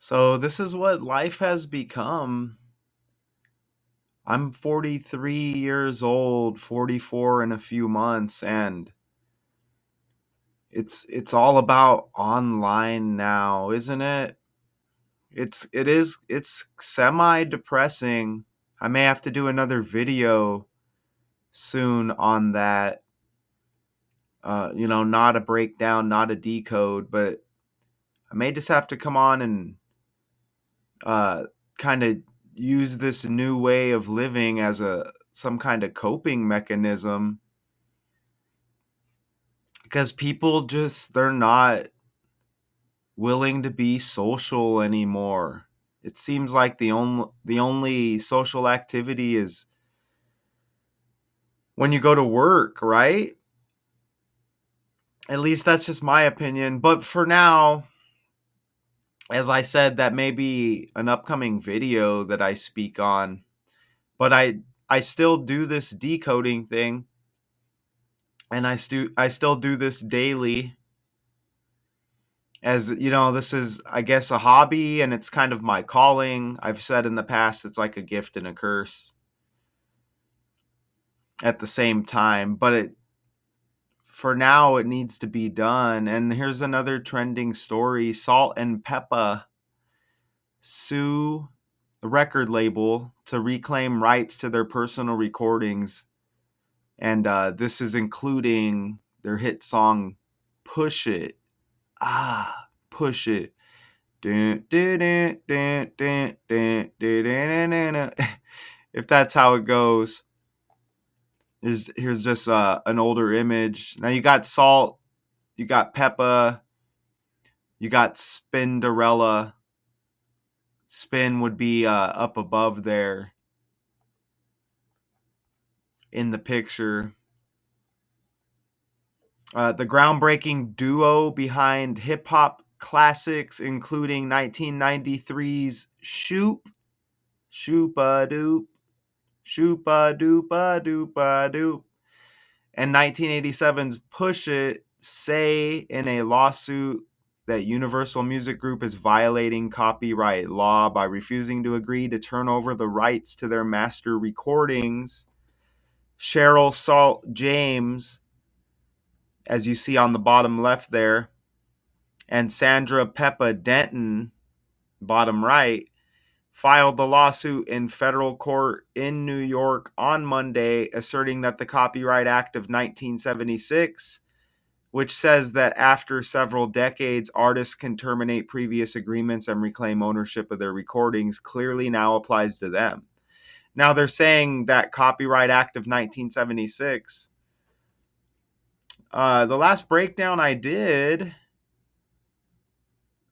So this is what life has become. I'm 43 years old, 44 in a few months, and it's all about online now, isn't it? It's semi depressing. I may have to do another video soon on that. Not a breakdown, not a decode, but I may just have to come on and uh kind of use this new way of living as a some kind of coping mechanism because people just they're not willing to be social anymore. It seems like the only social activity is when you go to work, right? At least that's just my opinion. But for now, as I said, that may be an upcoming video that I speak on. But I still do this decoding thing, and I still do this daily. As you know, this is, I guess, a hobby, and it's kind of my calling. I've said in the past it's like a gift and a curse at the same time, but for now it needs to be done. And here's another trending story. Salt-N-Pepa sue the record label to reclaim rights to their personal recordings, and this is including their hit song Push It. Push It. If that's how it goes. Here's just an older image. Now you got Salt, you got Peppa, you got Spinderella. Spin would be up above there in the picture. The groundbreaking duo behind hip hop classics, including 1993's Shoop, Shoopa Doop, Shoopa Doopa Doopa Doop, and 1987's Push It, say in a lawsuit that Universal Music Group is violating copyright law by refusing to agree to turn over the rights to their master recordings. Cheryl Salt James, as you see on the bottom left there, and Sandra Peppa Denton, bottom right, filed the lawsuit in federal court in New York on Monday, asserting that the Copyright Act of 1976, which says that after several decades, artists can terminate previous agreements and reclaim ownership of their recordings, clearly now applies to them. Now they're saying that Copyright Act of 1976, the last breakdown I did,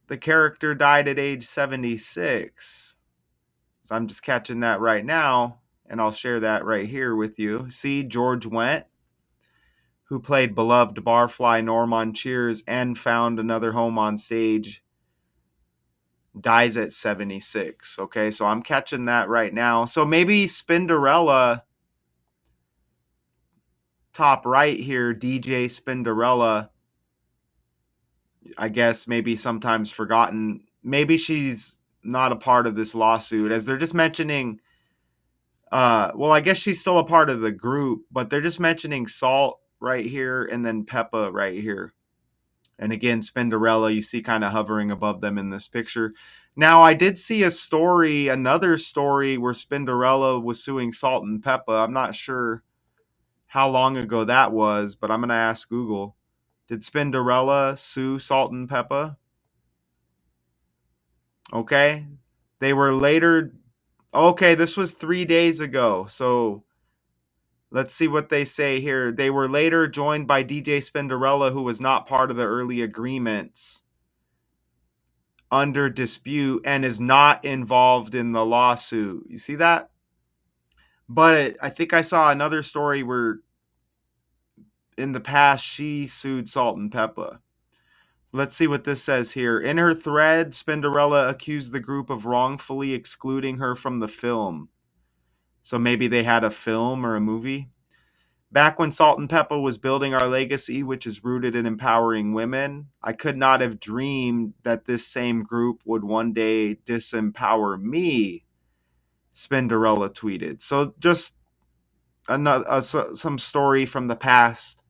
the character died at age 76. So I'm just catching that right now, and I'll share that right here with you. See, George Wendt, who played beloved barfly Norm on Cheers and found another home on stage, dies at 76. Okay, so I'm catching that right now. So maybe Spinderella, top right here, DJ Spinderella, I guess maybe sometimes forgotten. Maybe she's not a part of this lawsuit, as they're just mentioning. Well, I guess she's still a part of the group, but they're just mentioning Salt right here and then Peppa right here. And again, Spinderella, you see kind of hovering above them in this picture. Now, I did see another story where Spinderella was suing Salt-N-Pepa. I'm not sure how long ago that was, but I'm going to ask Google. Did Spinderella sue Salt-N-Pepa? Okay. They were later. Okay, this was 3 days ago. So let's see what they say here. They were later joined by DJ Spinderella, who was not part of the early agreements, under dispute and is not involved in the lawsuit. You see that? But I think I saw another story where in the past she sued Salt-N-Pepa. Let's see what this says here. In her thread, Spinderella accused the group of wrongfully excluding her from the film. So maybe they had a film or a movie. Back when Salt-N-Pepa was building our legacy, which is rooted in empowering women, I could not have dreamed that this same group would one day disempower me, Spinderella tweeted. So just another some story from the past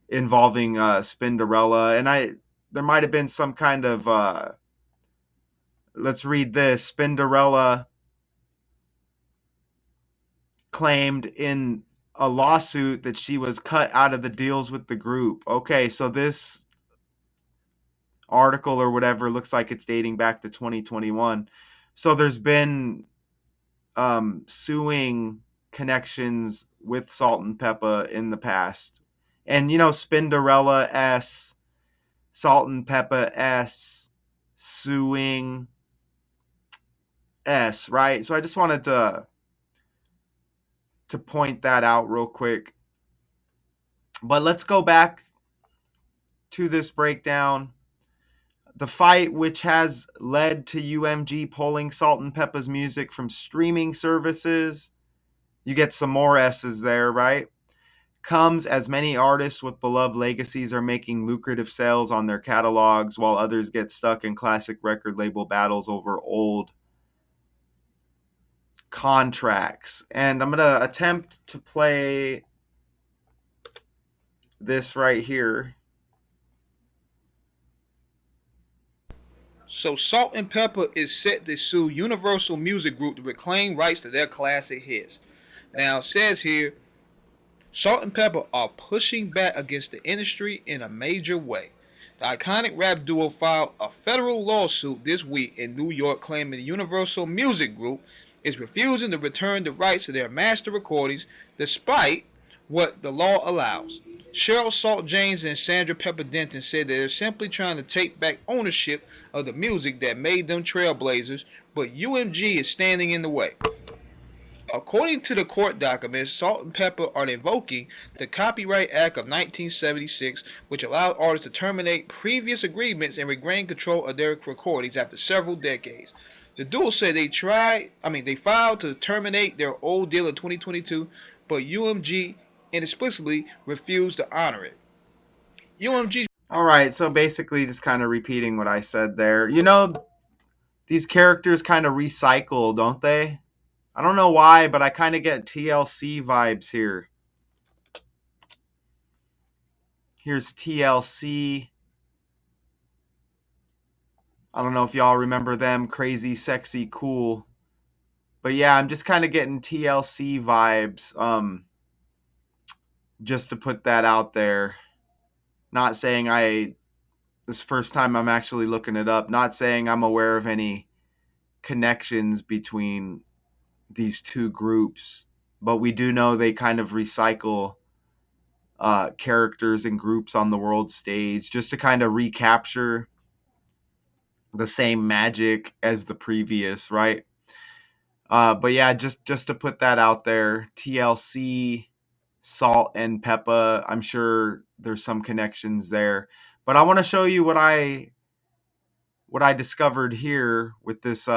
involving Spinderella, and there might have been some kind of let's read this. Spinderella claimed in a lawsuit that she was cut out of the deals with the group. Okay, so this article or whatever looks like it's dating back to 2021. So there's been suing connections with Salt-N-Pepa in the past. And Spinderella S, Salt-N-Pepa S, suing S, right? So I just wanted to point that out real quick. But let's go back to this breakdown. The fight, which has led to UMG pulling Salt-N-Pepa's music from streaming services, you get some more S's there, right? Comes as many artists with beloved legacies are making lucrative sales on their catalogs, while others get stuck in classic record label battles over old contracts. And I'm going to attempt to play this right here. So Salt-N-Pepa is set to sue Universal Music Group to reclaim rights to their classic hits. Now it says here, Salt-N-Pepa are pushing back against the industry in a major way. The iconic rap duo filed a federal lawsuit this week in New York claiming the Universal Music Group is refusing to return the rights to their master recordings despite what the law allows. Cheryl Salt James and Sandra Pepper Denton said that they're simply trying to take back ownership of the music that made them trailblazers, but UMG is standing in the way. According to the court documents, Salt-N-Pepa are invoking the Copyright Act of 1976, which allowed artists to terminate previous agreements and regain control of their recordings after several decades. The duo said they filed to terminate their old deal in 2022, but UMG inexplicably refused to honor it. UMG. All right, so basically just kind of repeating what I said there. These characters kind of recycle, don't they? I don't know why, but I kind of get TLC vibes here. Here's TLC. I don't know if y'all remember them. Crazy, sexy, cool. But yeah, I'm just kind of getting TLC vibes. Just to put that out there. Not saying this first time I'm actually looking it up. Not saying I'm aware of any connections between these two groups, but we do know they kind of recycle characters and groups on the world stage just to kind of recapture the same magic as the previous, right? But yeah, just to put that out there, TLC, Salt-N-Pepa. I'm sure there's some connections there, but I want to show you what I discovered here with this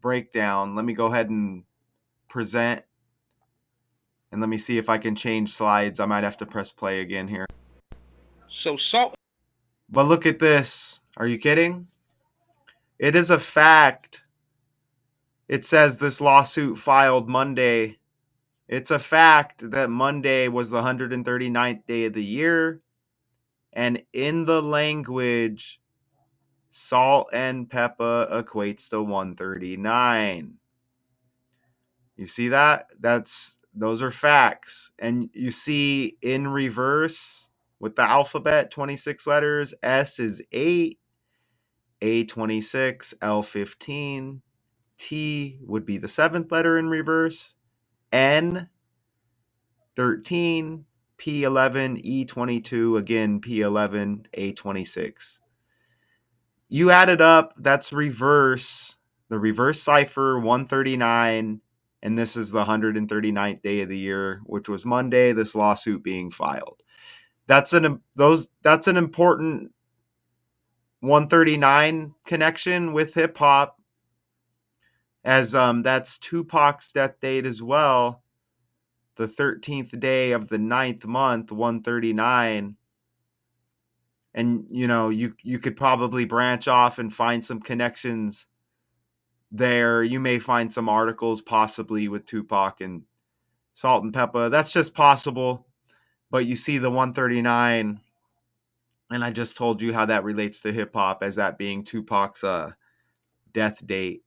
breakdown. Let me go ahead and present, and let me see if I can change slides. I might have to press play again here. So Salt. But look at this. Are you kidding? It is a fact. It says this lawsuit filed Monday. It's a fact that Monday was the 139th day of the year. And in the language, Salt-N-Pepa equates to 139. You see that? Those are facts. And you see in reverse with the alphabet, 26 letters, S is 8, A 26, L 15, T would be the seventh letter in reverse, N 13, P 11, E 22, again P 11, A 26. You add it up, that's reverse, the reverse cipher 139, and this is the 139th day of the year, which was Monday, this lawsuit being filed. That's an important 139 connection with hip hop, as that's Tupac's death date as well. the 13th day of the ninth month, 139. And you could probably branch off and find some connections there. You may find some articles possibly with Tupac and Salt-N-Pepa. That's just possible. But you see the 139, and I just told you how that relates to hip hop as that being Tupac's death date.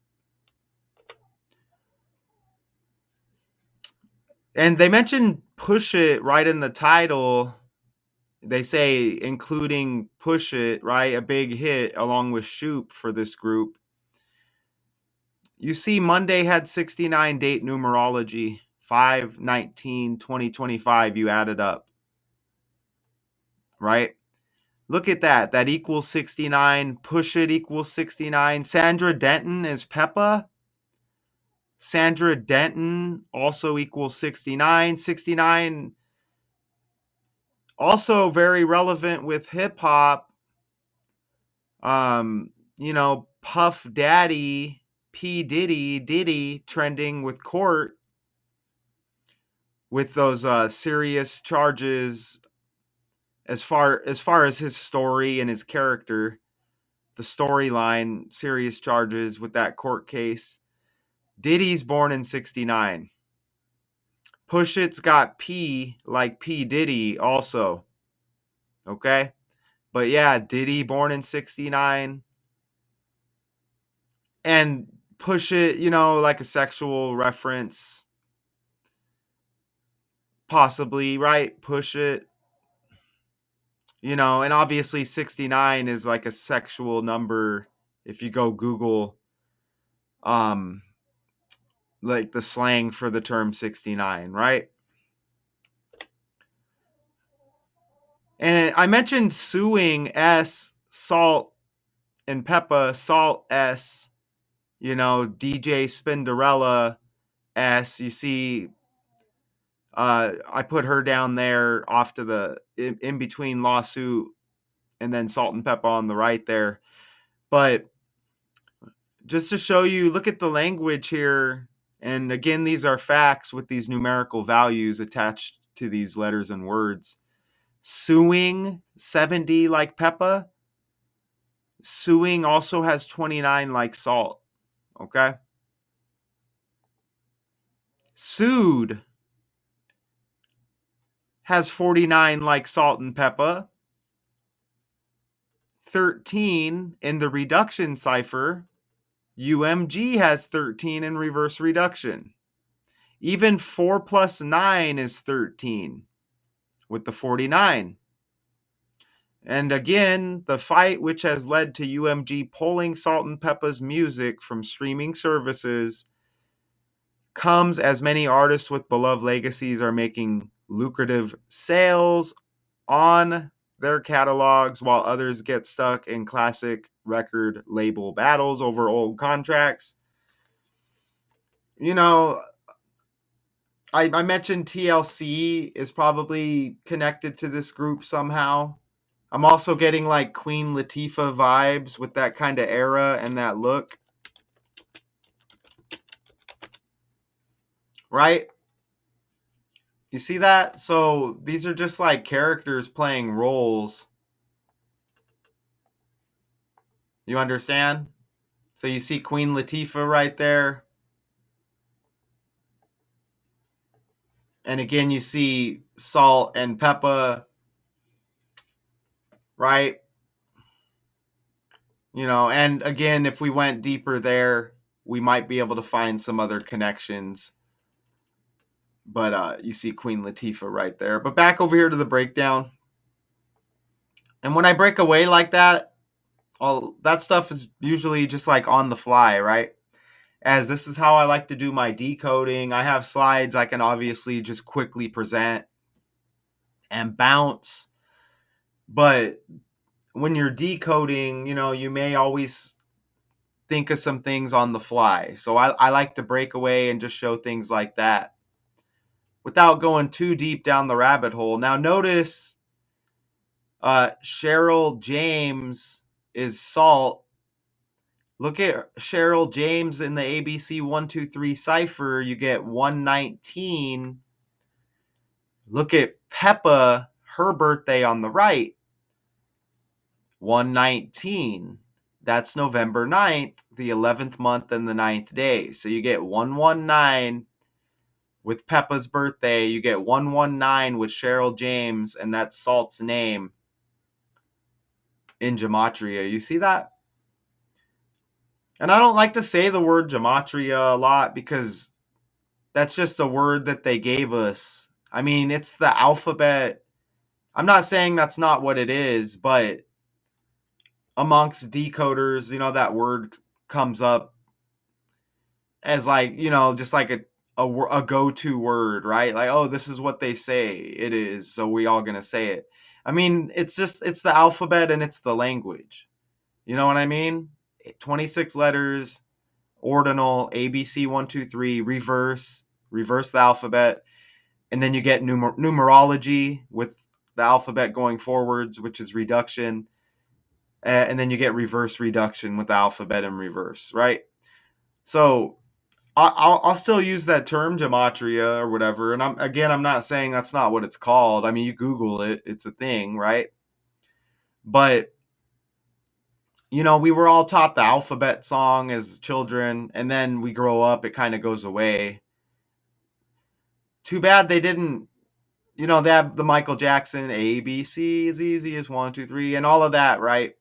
And they mentioned Push It right in the title. They say including Push It, right? A big hit along with Shoop for this group. You see, Monday had 69 date numerology, 5/19/2025. You add it up, right? Look at that. That equals 69. Push It equals 69. Sandra Denton is Peppa. Sandra Denton also equals 69. 69 also very relevant with hip hop. Puff Daddy, P Diddy trending with court with those serious charges as far as his story and his character, the storyline, serious charges with that court case. Diddy's born in 69. Push It's got P like P Diddy also. Okay? But yeah, Diddy born in 69. And Push It, like a sexual reference. Possibly, right? Push It. And obviously 69 is like a sexual number if you go Google um like the slang for the term 69, right? And I mentioned suing S, Salt and Peppa, Salt S, DJ Spinderella S. You see, I put her down there off to the in between lawsuit and then Salt-N-Pepa on the right there. But just to show you, look at the language here. And again, these are facts with these numerical values attached to these letters and words. Suing 70 like Peppa. Suing also has 29 like Salt. Okay. Sued has 49 like Salt-N-Pepa. 13 in the reduction cipher. UMG has 13 in reverse reduction. Even 4 plus 9 is 13 with the 49. And again, the fight which has led to UMG pulling Salt-N-Pepa's music from streaming services comes as many artists with beloved legacies are making lucrative sales on their catalogs while others get stuck in classic record label battles over old contracts. You know, I mentioned TLC is probably connected to this group somehow. I'm also getting like Queen Latifah vibes with that kind of era and that look. Right? You see that? So these are just like characters playing roles. You understand? So you see Queen Latifah right there. And again, you see Salt-N-Pepa, right? And again, if we went deeper there, we might be able to find some other connections. But you see Queen Latifah right there. But back over here to the breakdown. And when I break away like that, all that stuff is usually just like on the fly, right? As this is how I like to do my decoding. I have slides I can obviously just quickly present and bounce. But when you're decoding, you may always think of some things on the fly. So I like to break away and just show things like that without going too deep down the rabbit hole. Now notice Cheryl James is Salt. Look at Cheryl James in the ABC 123 cipher. You get 119 Look at Peppa, her birthday on the right, 119. That's November 9th, the 11th month and the 9th day. So you get 119 with Peppa's birthday. You get 119 with Cheryl James, and that's Salt's name in gematria. You see that? And I don't like to say the word gematria a lot because that's just a word that they gave us. I mean, it's the alphabet. I'm not saying that's not what it is, but amongst decoders, that word comes up as like, just like a go-to word, right? Like, oh, this is what they say it is, so we all gonna say it. I mean, it's the alphabet and it's the language. You know what I mean? 26 letters, ordinal, ABC 1 2 3, reverse the alphabet, and then you get numerology with the alphabet going forwards, which is reduction, and then you get reverse reduction with the alphabet in reverse, right? So I'll still use that term gematria or whatever, and I'm not saying that's not what it's called. I mean, you Google it, it's a thing, right? But we were all taught the alphabet song as children, and then we grow up, it kind of goes away. Too bad they didn't. They have the Michael Jackson A B C as easy as 1 2 3 and all of that, right?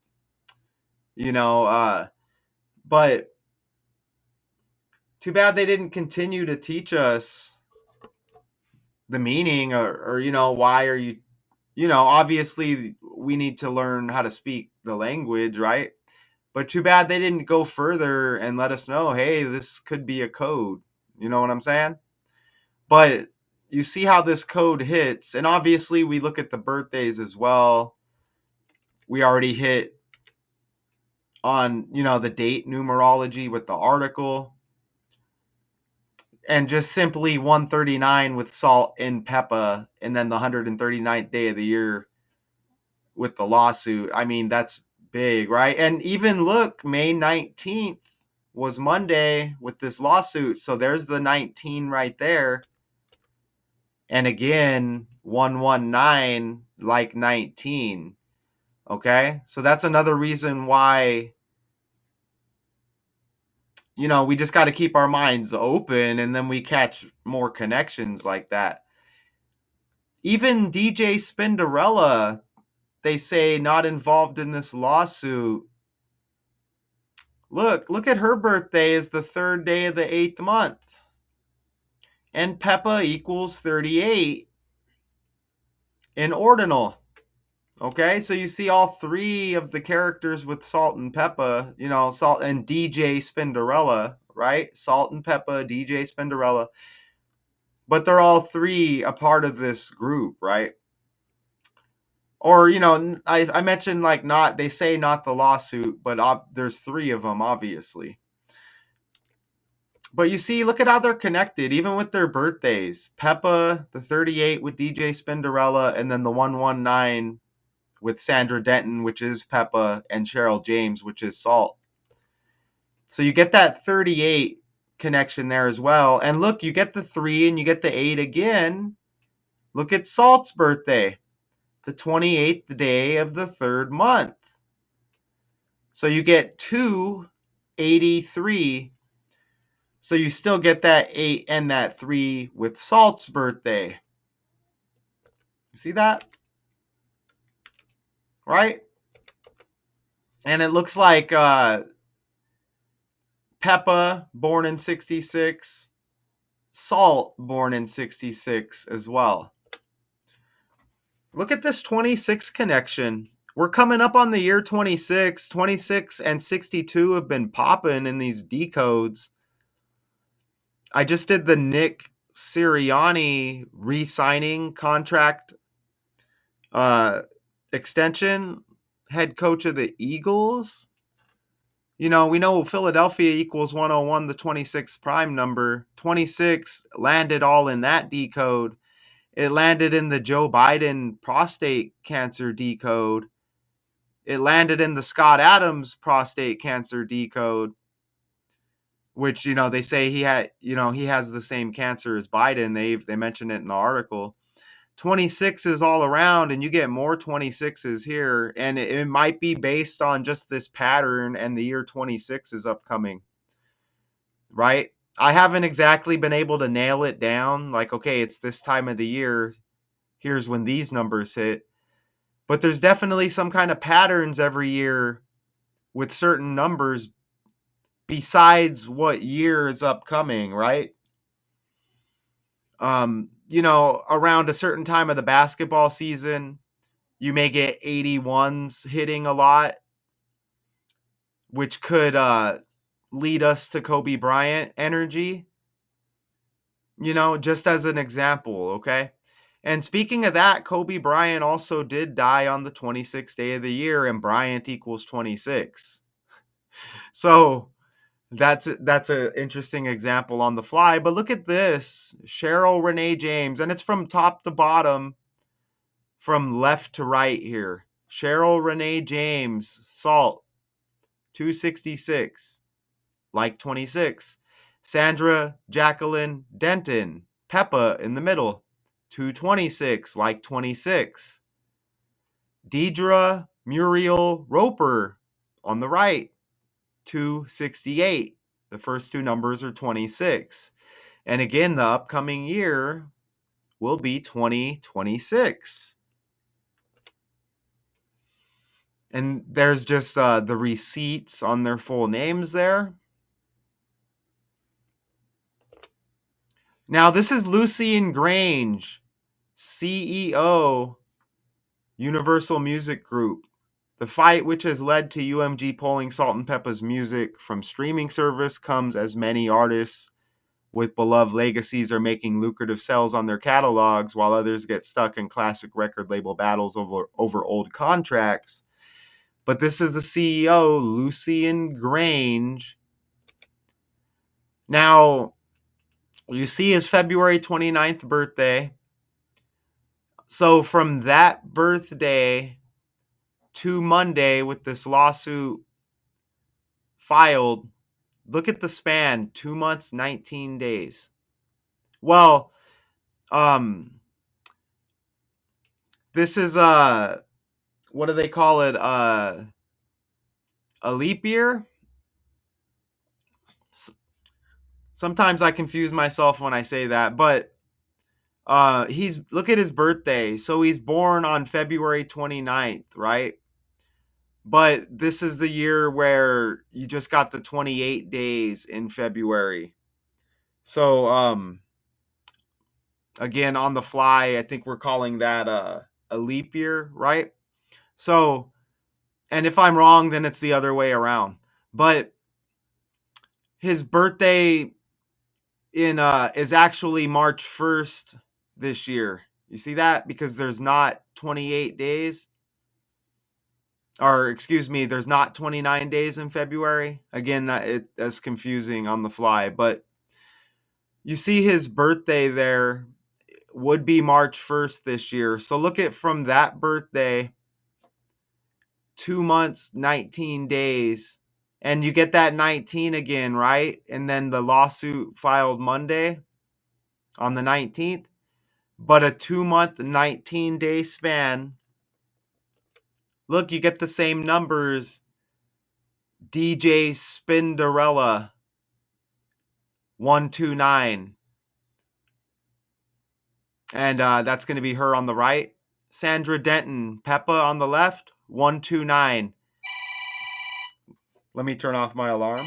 You know, but too bad they didn't continue to teach us the meaning, or why are you, obviously we need to learn how to speak the language, right? But too bad they didn't go further and let us know, hey, this could be a code. You know what I'm saying? But you see how this code hits, and obviously we look at the birthdays as well. We already hit on, the date numerology with the article, and just simply 139 with Salt-N-Pepa, and then the 139th day of the year with the lawsuit. I mean, that's big, right? And even look, May 19th was Monday with this lawsuit. So there's the 19 right there. And again, 119 like 19. Okay? So that's another reason why, we just got to keep our minds open, and then we catch more connections like that. Even DJ Spinderella, they say, not involved in this lawsuit. Look at her birthday is the third day of the 8th month. And Peppa equals 38 in ordinal. Okay, so you see all three of the characters with Salt-N-Pepa, Salt and DJ Spinderella, right? Salt-N-Pepa, DJ Spinderella. But they're all three a part of this group, right? Or, I mentioned like not, they say not the lawsuit, but there's three of them, obviously. But you see, look at how they're connected, even with their birthdays. Peppa, the 38 with DJ Spinderella, and then the 119 with Sandra Denton, which is Peppa, and Cheryl James, which is Salt. So you get that 38 connection there as well. And look, you get the 3 and you get the 8 again. Look at Salt's birthday, the 28th day of the 3rd month. So you get 283. So you still get that 8 and that 3 with Salt's birthday. You see that? Right? And it looks like Peppa, born in 66, Salt, born in 66 as well. Look at this 26 connection. We're coming up on the year 26. 26 and 62 have been popping in these decodes. I just did the Nick Sirianni re-signing contract extension, head coach of the Eagles. We know Philadelphia equals 101, the 26 prime number. 26 landed all in that decode. It landed in the Joe Biden prostate cancer decode. It landed in the Scott Adams prostate cancer decode, which, they say he has the same cancer as Biden. They mentioned it in the article. 26s all around, and you get more 26s here, and it might be based on just this pattern, and the year 26 is upcoming, right? I haven't exactly been able to nail it down, like, okay, it's this time of the year, here's when these numbers hit. But there's definitely some kind of patterns every year with certain numbers besides what year is upcoming, right? Around a certain time of the basketball season, you may get 81s hitting a lot, which could lead us to Kobe Bryant energy, just as an example, okay? And speaking of that, Kobe Bryant also did die on the 26th day of the year, and Bryant equals 26. So that's a interesting example on the fly. But look at this, Cheryl Renee James, and it's from top to bottom, from left to right here. Cheryl Renee James, Salt, 266, like 26. Sandra Jacqueline Denton, Peppa in the middle, 226, like 26. Deidre Muriel Roper on the right, 268. The first two numbers are 26. And again, the upcoming year will be 2026. And there's just the receipts on their full names there. Now, this is Lucian Grange, CEO, Universal Music Group. The fight which has led to UMG pulling Salt-N-Pepa's music from streaming service comes as many artists with beloved legacies are making lucrative sales on their catalogs, while others get stuck in classic record label battles over old contracts. But this is the CEO, Lucian Grange. Now, you see his February 29th birthday. So from that birthday to Monday with this lawsuit filed, look at the span, 2 months, 19 days. Well, this is what do they call it? A leap year? Sometimes I confuse myself when I say that, but he's look at his birthday. So he's born on February 29th, right? But this is the year where you just got the 28 days in February. So again, on the fly, I think we're calling that a leap year, right? So, and if I'm wrong, then it's the other way around. But his birthday in is actually March 1st this year. You see that? Because there's not 28 days. Or excuse me, there's not 29 days in February. Again, that's confusing on the fly, but you see his birthday there would be March 1st this year. So look at from that birthday, 2 months, 19 days, and you get that 19 again, right? And then the lawsuit filed Monday on the 19th, but a 2-month, 19-day span. Look, you get the same numbers. DJ Spinderella, 129. And that's going to be her on the right. Sandra Denton, Peppa on the left, 129. Let me turn off my alarm.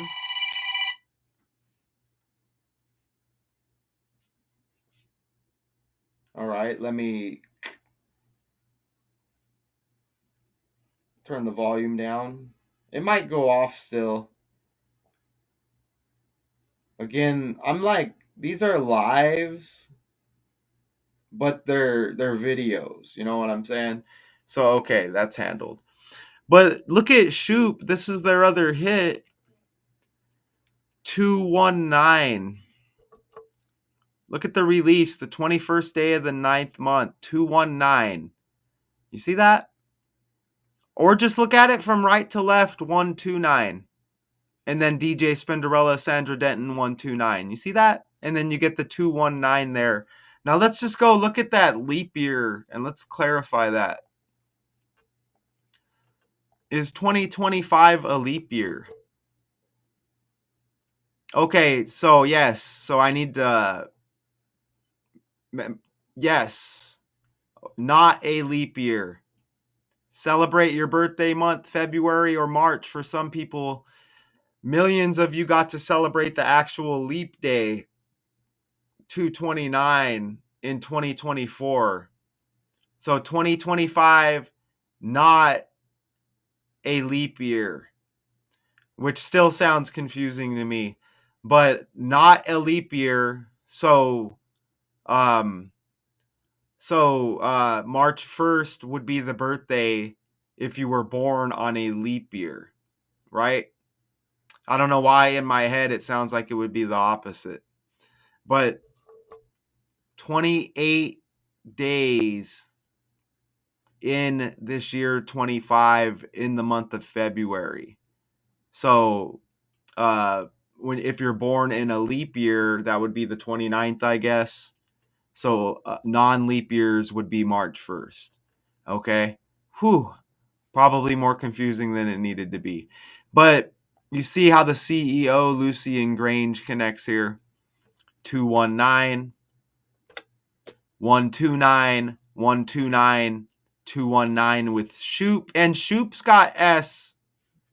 All right, let me turn the volume down. It might go off still. Again, I'm like, these are lives, but they're videos. You know what I'm saying? So okay, that's handled. But look at Shoop. This is their other hit. 219. Look at the release, the 21st day of the 9th month, 219. You see that? Or just look at it from right to left, 129. And then DJ Spinderella, Sandra Denton, 129. You see that? And then you get the 219 there. Now let's just go look at that leap year and let's clarify that. Is 2025 a leap year? Okay, so yes. So I need to. Yes, not a leap year. Celebrate your birthday month, February or March. For some people, millions of you got to celebrate the actual leap day, 229 in 2024. So 2025, not a leap year, which still sounds confusing to me, but not a leap year. Um, March 1st would be the birthday if you were born on a leap year, right? I don't know why in my head it sounds like it would be the opposite. But 28 days in this year 25 in the month of February. So, when if you're born in a leap year, that would be the 29th, I guess. So, non-leap years would be March 1st. Okay? Whew. Probably more confusing than it needed to be. But you see how the CEO, Lucy and Grange, connects here. 219, 129, 129, 219 with Shoop. And Shoop's got S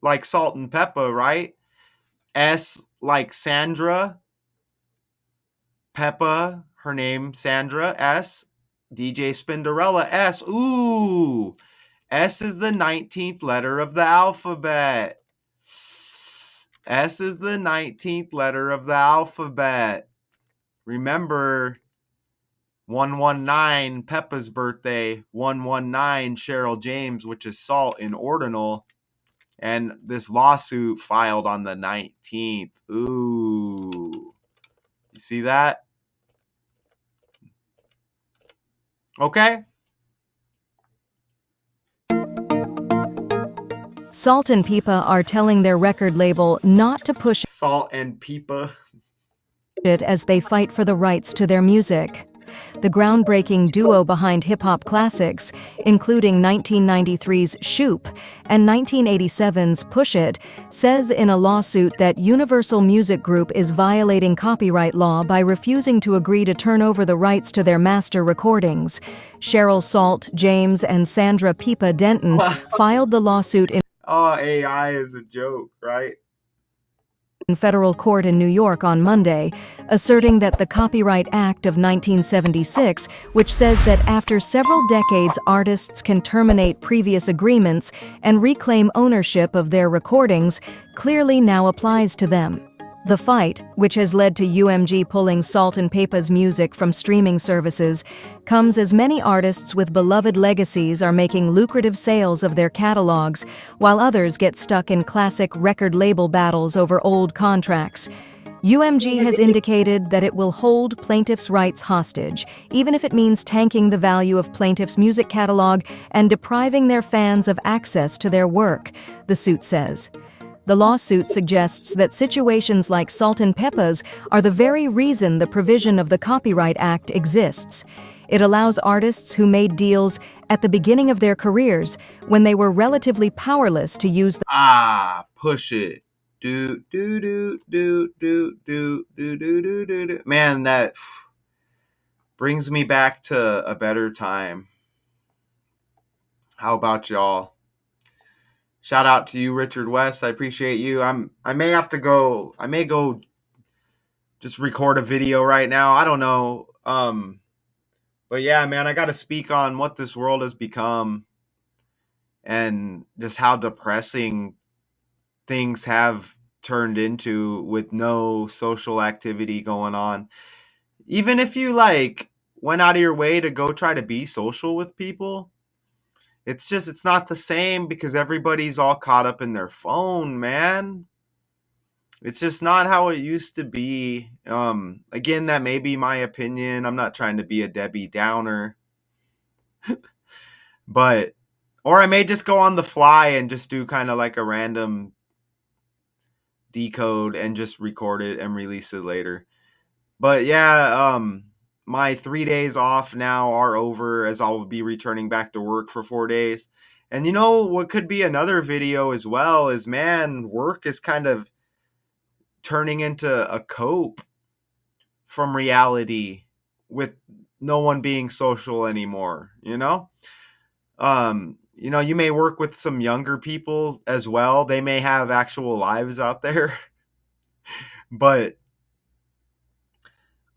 like Salt-N-Pepa, right? S like Sandra, Peppa, her name Sandra, S. DJ Spinderella, S. Ooh, S is the 19th letter of the alphabet. S is the 19th letter of the alphabet. Remember, 119, Peppa's birthday, 119, Cheryl James, which is Salt in ordinal. And this lawsuit filed on the 19th. Ooh. You see that? Okay. Salt-N-Pepa are telling their record label not to push Salt-N-Pepa. it as they fight for the rights to their music. The groundbreaking duo behind hip-hop classics, including 1993's Shoop and 1987's Push It, says in a lawsuit that Universal Music Group is violating copyright law by refusing to agree to turn over the rights to their master recordings. Cheryl Salt, James, and Sandra Pepa Denton filed the lawsuit in Oh, AI is a joke, right? federal court in New York on Monday, asserting that the Copyright Act of 1976, which says that after several decades artists can terminate previous agreements and reclaim ownership of their recordings, clearly now applies to them. The fight, which has led to UMG pulling Salt-N-Pepa's music from streaming services, comes as many artists with beloved legacies are making lucrative sales of their catalogs, while others get stuck in classic record label battles over old contracts. UMG has indicated that it will hold plaintiffs' rights hostage, even if it means tanking the value of plaintiffs' music catalog and depriving their fans of access to their work, the suit says. The lawsuit suggests that situations like Salt-N-Pepa's are the very reason the provision of the Copyright Act exists. It allows artists who made deals at the beginning of their careers, when they were relatively powerless to use the Push it. Do do do do do do do do do do do. Man, that brings me back to a better time. How about y'all? Shout out to you, Richard West. I appreciate you. I may have to go. I may go just record a video right now. I don't know. But yeah, man, I got to speak on what this world has become and just how depressing things have turned into with no social activity going on. Even if you like went out of your way to go try to be social with people, it's not the same because everybody's all caught up in their phone, man. It's just not how it used to be. Again, that may be my opinion. I'm not trying to be a Debbie Downer, but or I may just go on the fly and just do kind of like a random decode and just record it and release it later. But yeah, my 3 days off now are over, as I'll be returning back to work for 4 days. And you know what could be another video as well is, man, work is kind of turning into a cope from reality, with no one being social anymore, you know? You know, you may work with some younger people as well. They may have actual lives out there, but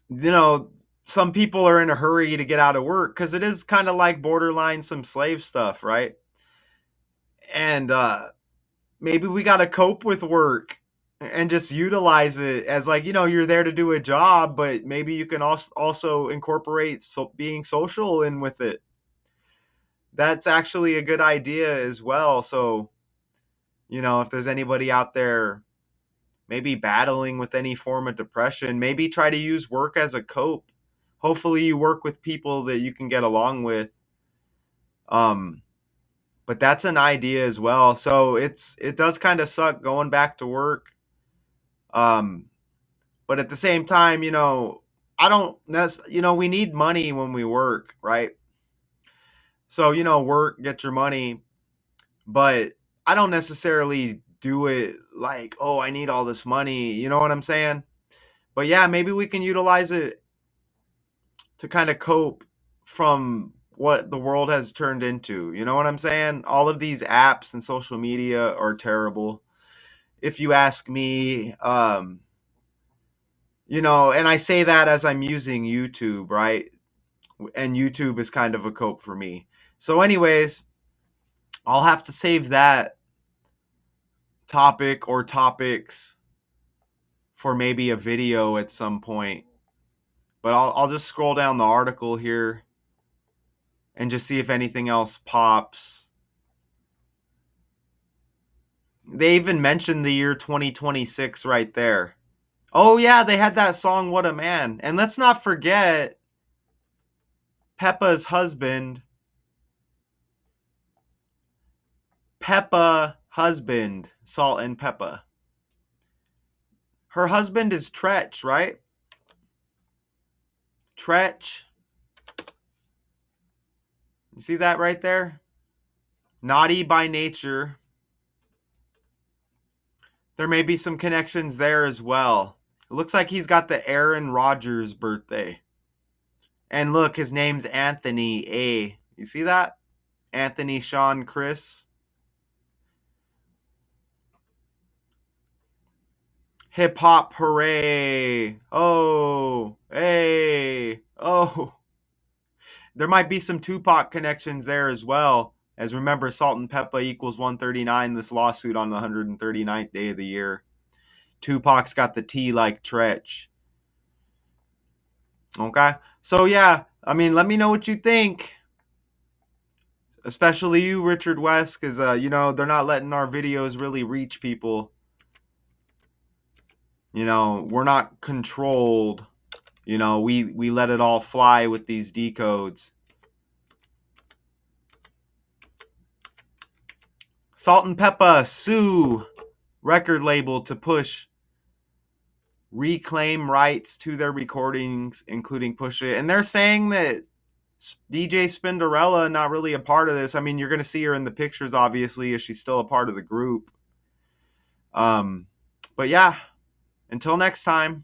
you know, some people are in a hurry to get out of work because it is kind of like borderline some slave stuff, right? And maybe we got to cope with work and just utilize it as, like, you know, you're there to do a job, but maybe you can also incorporate being social in with it. That's actually a good idea as well. So, you know, if there's anybody out there maybe battling with any form of depression, maybe try to use work as a cope. Hopefully you work with people that you can get along with. Um but that's an idea as well. So it does kind of suck going back to work. Um but at the same time, you know, I don't that's you know, we need money when we work, right? So, you know, work, get your money, but I don't necessarily do it like, "Oh, I need all this money." You know what I'm saying? But yeah, maybe we can utilize it to kind of cope from what the world has turned into. You know what I'm saying? All of these apps and social media are terrible, if you ask me. You know, and I say that as I'm using YouTube, right? And YouTube is kind of a cope for me. So, anyways, I'll have to save that topic or topics for maybe a video at some point. But I'll just scroll down the article here and just see if anything else pops. They even mentioned the year 2026 right there. Oh yeah, they had that song "What a Man," and let's not forget Peppa's husband, Salt-N-Pepa. Her husband is Tretch, right? Tretch. You see that right there? Naughty by nature. There may be some connections there as well. It looks like he's got the Aaron Rodgers birthday. And look, his name's Anthony A. You see that? Anthony Sean Chris. Hip hop hooray. Oh, hey. Oh. There might be some Tupac connections there as well. As remember, Salt-N-Pepa equals 139, this lawsuit on the 139th day of the year. Tupac's got the T like Tretch. Okay? So, yeah, I mean, let me know what you think. Especially you, Richard West, because, you know, they're not letting our videos really reach people. You know, we're not controlled. You know, we let it all fly with these decodes. Salt-N-Pepa sue record label to push reclaim rights to their recordings, including Push It. And they're saying that DJ Spinderella not really a part of this. I mean, you're going to see her in the pictures, obviously, if she's still a part of the group. Um, but yeah, until next time.